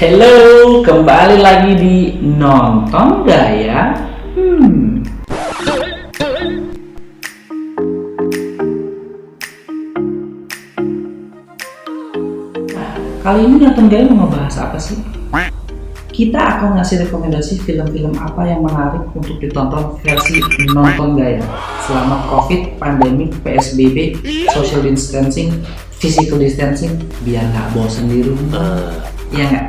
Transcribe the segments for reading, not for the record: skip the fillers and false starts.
Hello, kembali lagi di Nonton Gaya. Kali ini Nonton Gaya mau ngebahas apa sih? Kita akan ngasih rekomendasi film-film apa yang menarik untuk ditonton versi Nonton Gaya selama COVID, pandemi, PSBB, social distancing, physical distancing, biar nggak bosen di rumah. Iya nggak?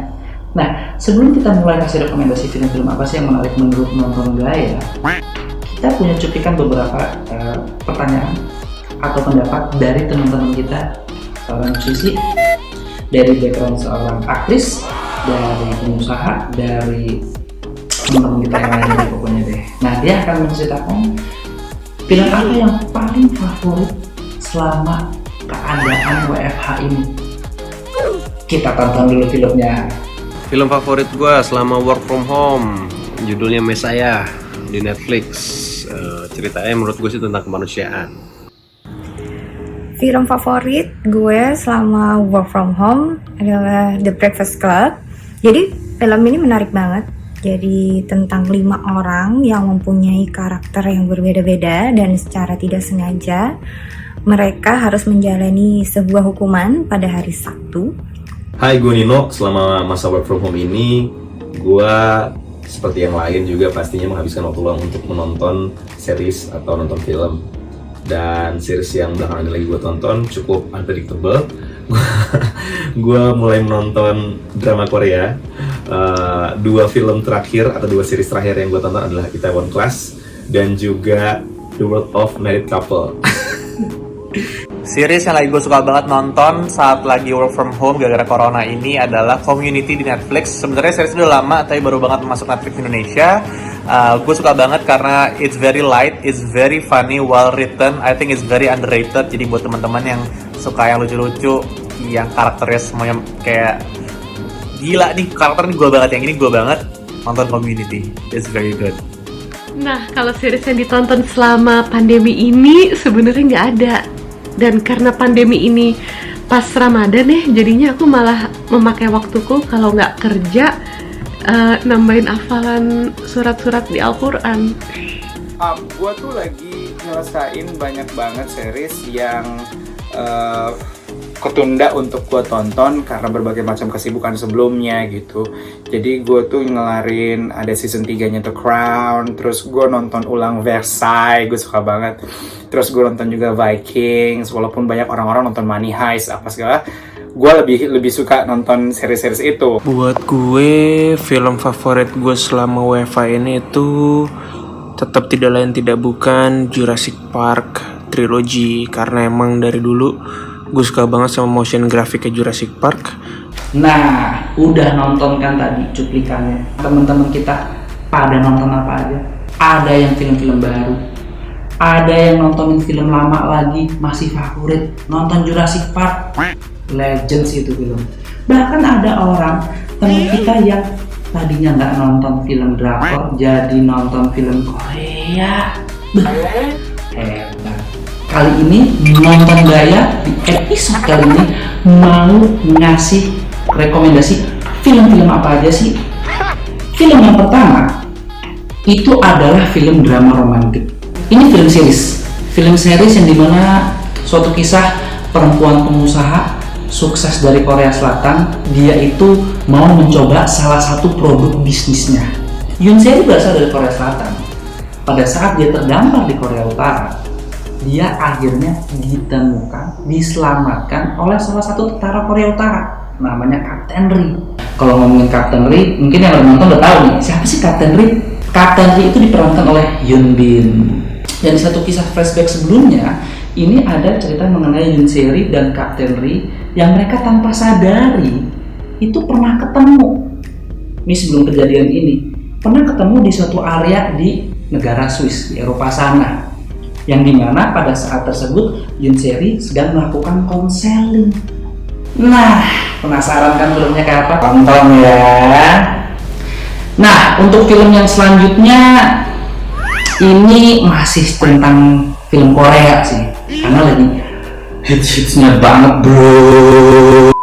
Nah, sebelum kita mulai kasih rekomendasi film-film apa sih yang menarik menurut Nonton Gaya, kita punya cuplikan beberapa pertanyaan atau pendapat dari teman-teman kita, seorang musisi, dari background seorang aktris, dari pengusaha, dari teman-teman kita yang lain deh, pokoknya deh. Nah, dia akan menceritakan film apa yang paling favorit selama keadaan WFH ini. Kita tonton dulu filmnya. Film favorit gue selama work from home, judulnya Messiah di Netflix. Ceritanya menurut gue sih tentang kemanusiaan. Film favorit gue selama work from home adalah The Breakfast Club. Jadi film ini menarik banget. Jadi tentang 5 orang yang mempunyai karakter yang berbeda-beda dan secara tidak sengaja mereka harus menjalani sebuah hukuman pada hari Sabtu. Hai, gue Nino. Selama masa work from home ini, gue seperti yang lain juga pastinya menghabiskan waktu luang untuk menonton series atau nonton film. Dan series yang belakangan ini lagi gue tonton cukup unpredictable. Gue mulai menonton drama Korea. 2 film terakhir atau 2 series terakhir yang gue tonton adalah Itaewon Class dan juga The World of Married Couple. Series yang lagi gue suka banget nonton saat lagi work from home gara-gara corona ini adalah Community di Netflix. Sebenarnya series udah lama tapi baru banget masuk Netflix Indonesia. Gue suka banget karena it's very light, it's very funny, well written. I think it's very underrated. Jadi buat teman-teman yang suka yang lucu-lucu, yang karakternya semuanya kayak gila nih, karakter ini gue banget, yang ini gue banget, nonton Community. It's very good. Nah, kalau series yang ditonton selama pandemi ini sebenarnya nggak ada. Dan karena pandemi ini pas Ramadan ya, jadinya aku malah memakai waktuku kalau nggak kerja nambahin hafalan surat-surat di Al-Quran. Gue tuh lagi nyelesain banyak banget series yang ketunda untuk gue tonton karena berbagai macam kesibukan sebelumnya gitu. Jadi gue tuh ngelarin ada season 3-nya The Crown, terus gue nonton ulang Versailles, gue suka banget. Terus gue nonton juga Vikings, walaupun banyak orang-orang nonton Money Heist apa segala. Gue lebih suka nonton series-series itu. Buat gue, film favorit gue selama WFH ini itu tetap tidak lain tidak bukan Jurassic Park Trilogy, karena emang dari dulu gue suka banget sama motion grafiknya Jurassic Park. Nah, udah nonton kan tadi cuplikannya. Teman-teman kita pada nonton apa aja? Ada yang film-film baru, ada yang nontonin film lama lagi, masih favorit nonton Jurassic Park, Legends itu film. Bahkan ada orang teman kita yang tadinya nggak nonton film drakor jadi nonton film Korea. Hebat. Kali ini Nonton Gaya di episode kali ini mau ngasih rekomendasi film-film apa aja sih? Film yang pertama itu adalah film drama romantik. Ini film series yang dimana suatu kisah perempuan pengusaha sukses dari Korea Selatan. Dia itu mau mencoba salah satu produk bisnisnya. Yoon Se-ri berasal dari Korea Selatan. Pada saat dia terdampar di Korea Utara, dia akhirnya ditemukan, diselamatkan oleh salah satu tentara Korea Utara, namanya Kapten Ri. Kalau ngomongin Kapten Ri, mungkin yang nonton udah tahu nih, siapa sih Kapten Ri? Kapten Ri itu diperankan oleh Yoon Bin. Dan di satu kisah flashback sebelumnya, ini ada cerita mengenai Yoon Se-ri dan Kapten Ri yang mereka tanpa sadari itu pernah ketemu. Ini sebelum kejadian ini, pernah ketemu di suatu area di negara Swiss, di Eropa sana. Yang dimana pada saat tersebut Yoon Se-ri sedang melakukan konseling. Nah, penasaran kan filmnya kayak apa? Tonton ya. Nah, untuk film yang selanjutnya ini masih tentang film Korea sih, karena lagi hits-hitsnya banget bro.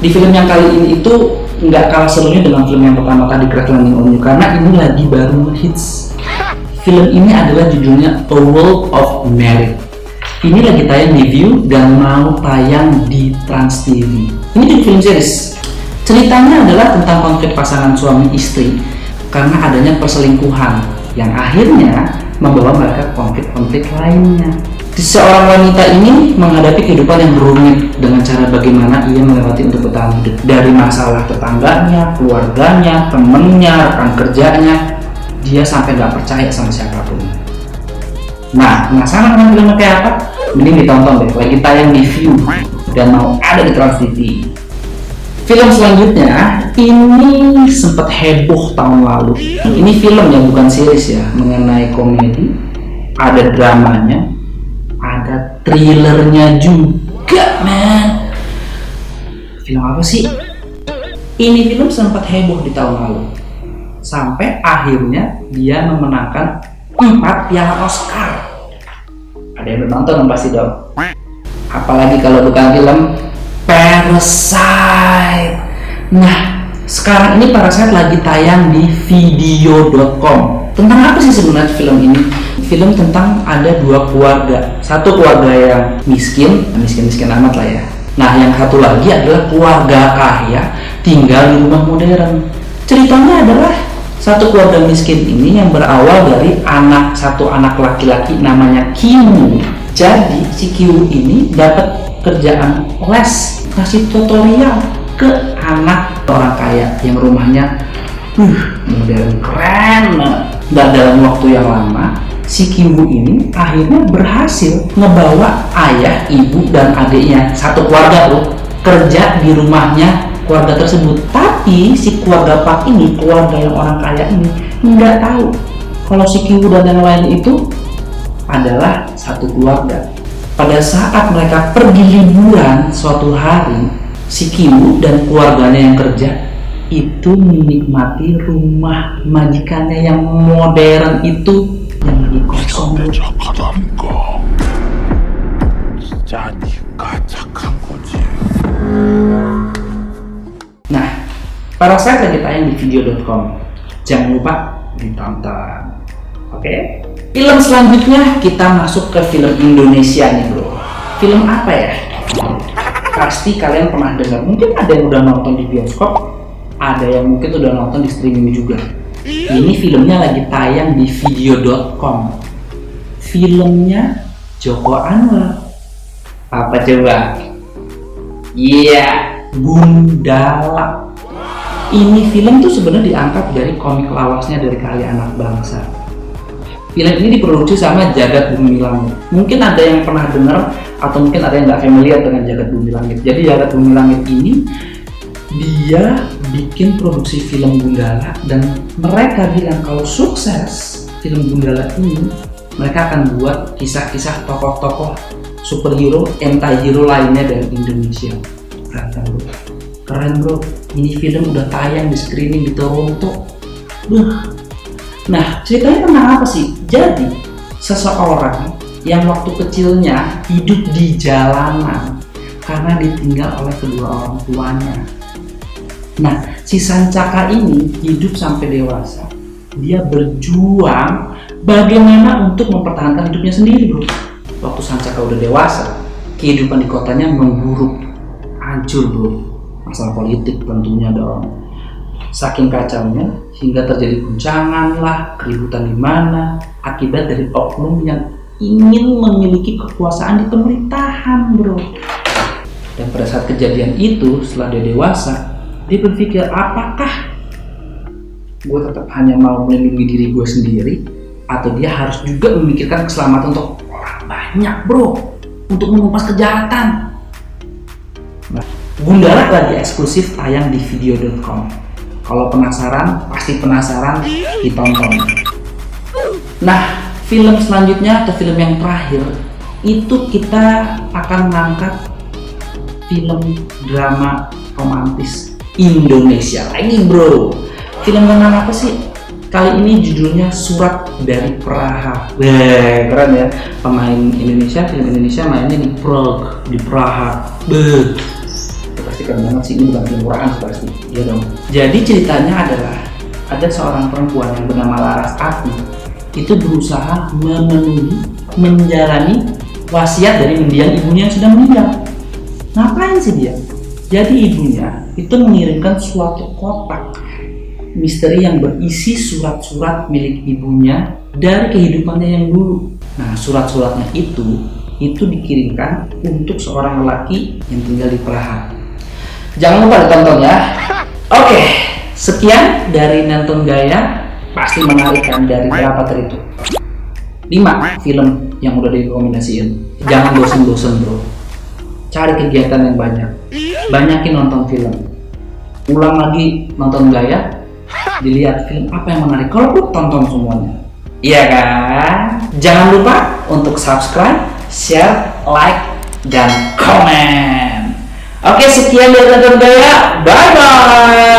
Di film yang kali ini itu nggak kalah serunya dengan film yang pertama tadi, Crash Landing on You, karena ini lagi baru hits. Film ini adalah judulnya A World of Merit. Ini lagi tayang di View dan mau tayang di Trans TV. Ini juga film series. Ceritanya adalah tentang konflik pasangan suami istri karena adanya perselingkuhan yang akhirnya membawa mereka konflik-konflik lainnya. Seorang wanita ini menghadapi kehidupan yang rumit dengan cara bagaimana ia melewati untuk bertahan hidup. Dari masalah tetangganya, keluarganya, temennya, rekan kerjanya, dia sampai nggak percaya sama siapapun. Nah, penasaran dengan filmnya kayak apa? Mending ditonton deh, lagi tayang di View dan mau ada di Trans TV. Film selanjutnya, ini sempat heboh tahun lalu. Ini film yang bukan series ya, mengenai komedi, ada dramanya, ada thrillernya juga, man. Film apa sih? Ini film sempat heboh di tahun lalu, sampai akhirnya dia memenangkan 4 piala Oscar. Ada yang nonton pasti dong. Apalagi kalau bukan film Parasite. Nah, sekarang ini Parasite lagi tayang di video.com. Tentang apa sih sebenarnya film ini? Film tentang ada 2 keluarga. Satu keluarga yang miskin amat lah ya. Nah, yang satu lagi adalah keluarga kaya tinggal di rumah modern. Ceritanya adalah satu keluarga miskin ini yang berawal dari satu anak laki-laki namanya Kimu. Jadi si Kimu ini dapat kerjaan les, kasih tutorial ke anak orang kaya yang rumahnya modern keren. Dan dalam waktu yang lama si Kimu ini akhirnya berhasil ngebawa ayah, ibu, dan adiknya, satu keluarga tuh, kerja di rumahnya keluarga tersebut. Tapi si keluarga Pak ini, keluarga yang orang kaya ini, nggak tahu kalau si Kimu dan yang lain itu adalah satu keluarga. Pada saat mereka pergi liburan suatu hari, si Kimu dan keluarganya yang kerja itu menikmati rumah majikannya yang modern itu yang lagi kosong. Nah, Parasite lagi tayang di video.com. Jangan lupa ditonton. Oke? Film selanjutnya kita masuk ke film Indonesia nih bro. Film apa ya? Pasti kalian pernah dengar. Mungkin ada yang udah nonton di bioskop, ada yang mungkin udah nonton di streaming juga. Ini filmnya lagi tayang di video.com. Filmnya Joko Anwar. Apa coba? Iya, Gundala. Ini film tuh sebenarnya diangkat dari komik lawasnya dari Karya Anak Bangsa. Film ini diproduksi sama Jagat Bumi Langit. Mungkin ada yang pernah dengar atau mungkin ada yang nggak familiar dengan Jagat Bumi Langit. Jadi Jagat Bumi Langit ini dia bikin produksi film Gundala dan mereka bilang kalau sukses film Gundala ini mereka akan buat kisah-kisah tokoh-tokoh superhero, anti-hero lainnya dari Indonesia. Keren bro. Ini film udah tayang di screening di Toronto. Nah, ceritanya tentang apa sih? Jadi, seseorang yang waktu kecilnya hidup di jalanan karena ditinggal oleh kedua orang tuanya. Nah, si Sancaka ini hidup sampai dewasa. Dia berjuang bagaimana untuk mempertahankan hidupnya sendiri, bro. Waktu Sancaka udah dewasa, kehidupan di kotanya memburuk, hancur, bro. Masalah politik tentunya dong. Saking kacaunya hingga terjadi guncangan lah, keributan di mana akibat dari oknum yang ingin memiliki kekuasaan di pemerintahan, bro. Dan pada saat kejadian itu, setelah dia dewasa, dia berpikir apakah gue tetap hanya mau melindungi diri gue sendiri atau dia harus juga memikirkan keselamatan untuk orang banyak, bro, untuk menumpas kejahatan. Nah, Gundala lagi eksklusif tayang di video.com. Kalau penasaran, pasti penasaran, ditonton. Nah, film selanjutnya atau film yang terakhir itu kita akan mengangkat film drama romantis Indonesia lagi, bro. Film tentang apa sih? Kali ini judulnya Surat dari Praha. Keren ya. Pemain Indonesia, film Indonesia mainnya di Prague, di Praha. pasti keren banget sih, ini bukan film Quran pasti, iya dong. Jadi ceritanya adalah ada seorang perempuan yang bernama Laras Ati itu berusaha menjalani wasiat dari mendiang ibunya yang sudah meninggal. Ngapain sih dia? Jadi ibunya itu mengirimkan suatu kotak misteri yang berisi surat-surat milik ibunya dari kehidupannya yang dulu. Nah, surat-suratnya itu dikirimkan untuk seorang lelaki yang tinggal di Praha. Jangan lupa ditonton ya. Oke, sekian dari Nonton Gaya. Pasti menarik kan dari berapa tadi itu? 5 film yang udah direkomendasiin. Jangan bosen-bosen bro. Cari kegiatan yang banyak. Banyakin nonton film. Ulang lagi Nonton Gaya. Dilihat film apa yang menarik. Kalau lu tonton semuanya. Iya kan? Jangan lupa untuk subscribe, share, like, dan komen. Oke, sekian dari Nonton Gaya. Bye bye.